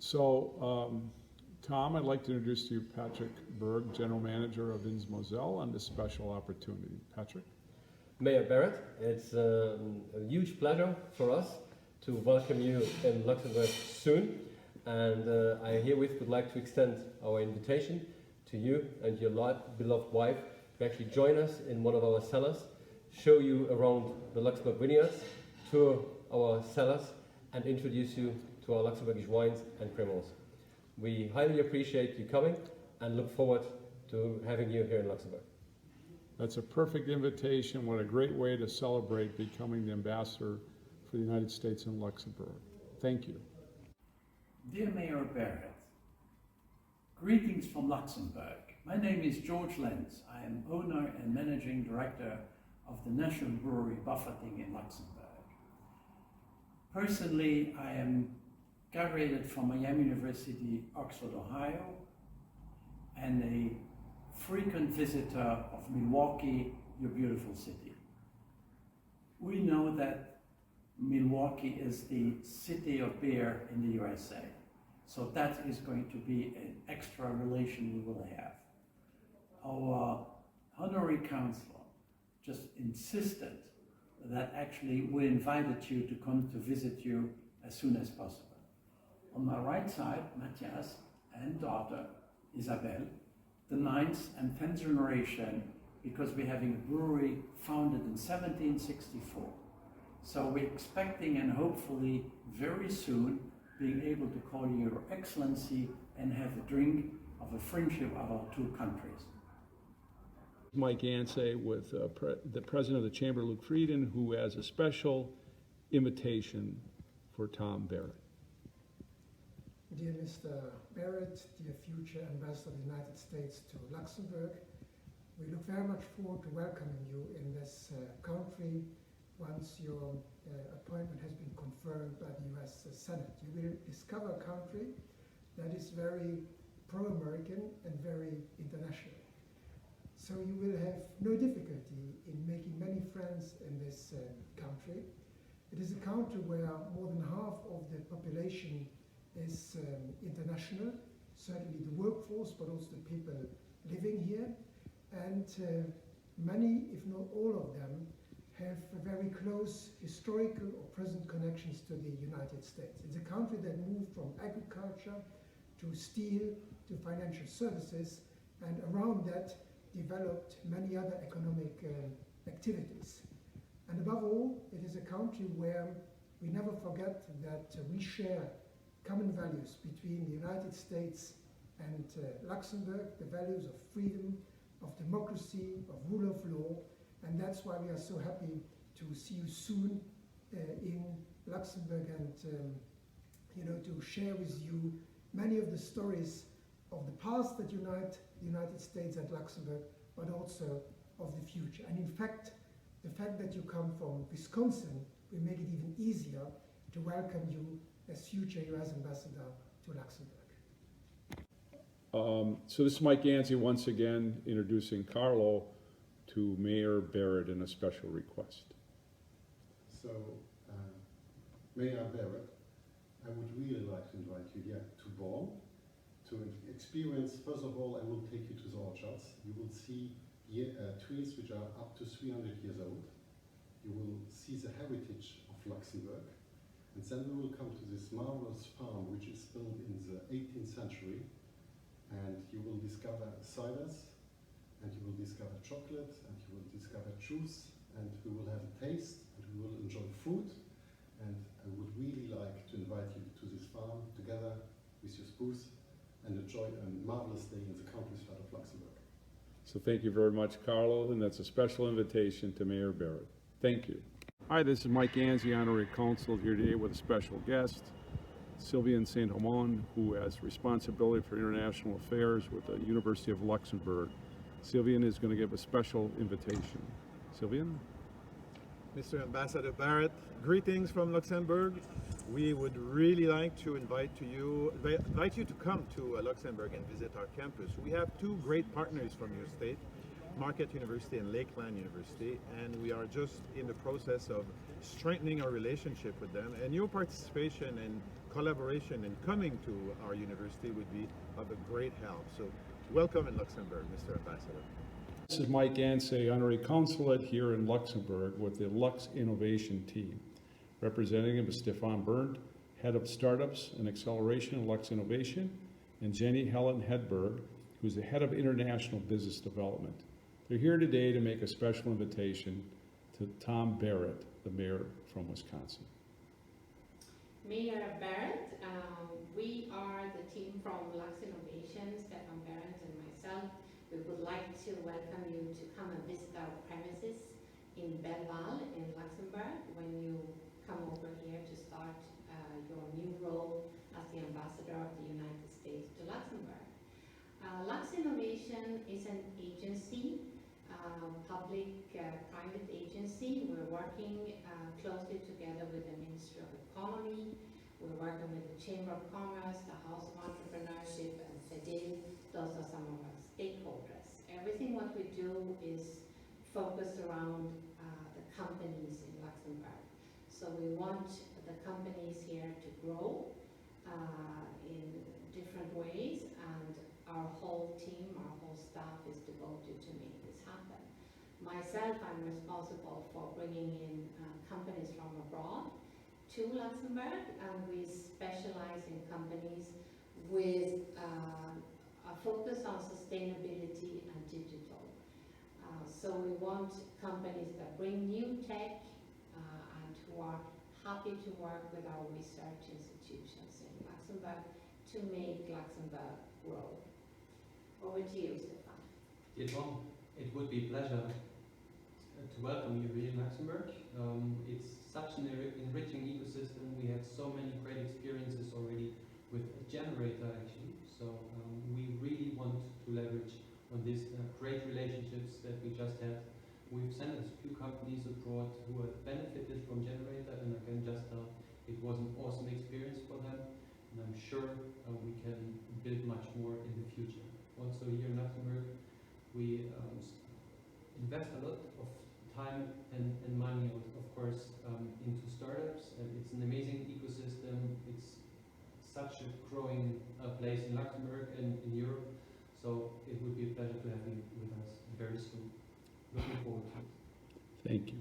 So, Tom, I'd like to introduce to you Patrick Berg, General Manager of Vinsmoselle, on this special opportunity. Patrick? Mayor Barrett, it's a huge pleasure for us to welcome you in Luxembourg soon. And I herewith would like to extend our invitation to you and your beloved wife to actually join us in one of our cellars, show you around the Luxembourg vineyards, tour our cellars, and introduce you to our Luxembourgish wines and cremants. We highly appreciate you coming and look forward to having you here in Luxembourg. That's a perfect invitation. What a great way to celebrate becoming the ambassador for the United States in Luxembourg. Thank you. Dear Mayor Barrett, greetings from Luxembourg. My name is George Lenz. I am owner and managing director of the National Brewery Bofferding in Luxembourg. Personally, I am graduated from Miami University, Oxford, Ohio, and a frequent visitor of Milwaukee, your beautiful city. We know that Milwaukee is the city of beer in the USA. So that is going to be an extra relation we will have. Our honorary council just insisted that actually we invited you to come to visit you as soon as possible. On my right side, Matthias and daughter, Isabel, the 9th and 10th generation, because we're having a brewery founded in 1764. So we're expecting and hopefully very soon being able to call you Your Excellency and have a drink of a friendship of our two countries. Mike Ansay with the President of the Chamber, Luke Frieden, who has a special invitation for Tom Barrett. Dear Mr. Barrett, dear future Ambassador of the United States to Luxembourg, we look very much forward to welcoming you in this country once your appointment has been confirmed by the US Senate. You will discover a country that is very pro-American and very international. So you will have no difficulty in making many friends in this country. It is a country where more than half of the population is international, certainly the workforce, but also the people living here. And many, if not all of them, have very close historical or present connections to the United States. It's a country that moved from agriculture to steel to financial services, and around that developed many other economic activities. And above all, it is a country where we never forget that we share common values between the United States and Luxembourg, the values of freedom, of democracy, of rule of law, and that's why we are so happy to see you soon in Luxembourg and to share with you many of the stories of the past that unite the United States and Luxembourg, but also of the future. And in fact, the fact that you come from Wisconsin will make it even easier to welcome you as future US Ambassador to Luxembourg. So this is Mike Ansay once again introducing Carlo to Mayor Barrett in a special request. So, Mayor Barrett, I would really like to invite you here to Bonn to experience. First of all, I will take you to the orchards. You will see trees which are up to 300 years old. You will see the heritage of Luxembourg. And then we will come to this marvelous farm which is built in the 18th century. And you will discover ciders, and you will discover chocolate, and you will discover juice, and we will have a taste, and we will enjoy food. And I would really like to invite you to this farm together with your spouse and enjoy a marvelous day in the countryside of Luxembourg. So thank you very much, Carlo, and that's a special invitation to Mayor Barrett. Thank you. Hi, this is Mike Ansay, Honorary Consul, here today with a special guest, Sylvian Saint-Amand, who has responsibility for international affairs with the University of Luxembourg. Sylvian is going to give a special invitation. Sylvian? Mr. Ambassador Barrett, greetings from Luxembourg. We would really like to invite you to come to Luxembourg and visit our campus. We have two great partners from your state. Marquette University and Lakeland University, and we are just in the process of strengthening our relationship with them. And your participation and collaboration in coming to our university would be of a great help. So welcome in Luxembourg, Mr. Ambassador. This is Mike Ansay, Honorary Consulate here in Luxembourg with the LuxInnovation team. Representing him is Stefan Berndt, Head of Startups and Acceleration at LuxInnovation, and Jenny Helen Hedberg, who's the Head of International Business Development. They're here today to make a special invitation to Tom Barrett, the mayor from Wisconsin. Mayor Barrett, we are the team from LuxInnovation, Stefan Barrett and myself. We would like to welcome you to come and visit our premises in Belval in Luxembourg when you come over here to start your new role as the Ambassador of the United States to Luxembourg. LuxInnovation is an agency, public-private agency. We're working closely together with the Ministry of Economy. We're working with the Chamber of Commerce, the House of Entrepreneurship, and CEDIL. Those are some of our stakeholders. Everything what we do is focused around the companies in Luxembourg. So we want the companies here to grow in different ways, and our whole team, our whole staff is devoted to make this happen. Myself, I'm responsible for bringing in companies from abroad to Luxembourg, and we specialize in companies with a focus on sustainability and digital. So we want companies that bring new tech and who are happy to work with our research institutions in Luxembourg to make Luxembourg grow. Over to you, Stefan. Dear Tom, it would be a pleasure to welcome you here in Luxembourg. It's such an enriching ecosystem. We have so many great experiences already with a generator actually. So we really want to leverage on these great relationships that we just had. We've sent a few companies abroad who have benefited from generator, and I can just tell it was an awesome experience for them. And I'm sure we can build much more in the future. Also here in Luxembourg, we invest a lot of time and money, of course, into startups. It's an amazing ecosystem. It's such a growing place in Luxembourg and in Europe. So it would be a pleasure to have you with us very soon. Looking forward to it. Thank you.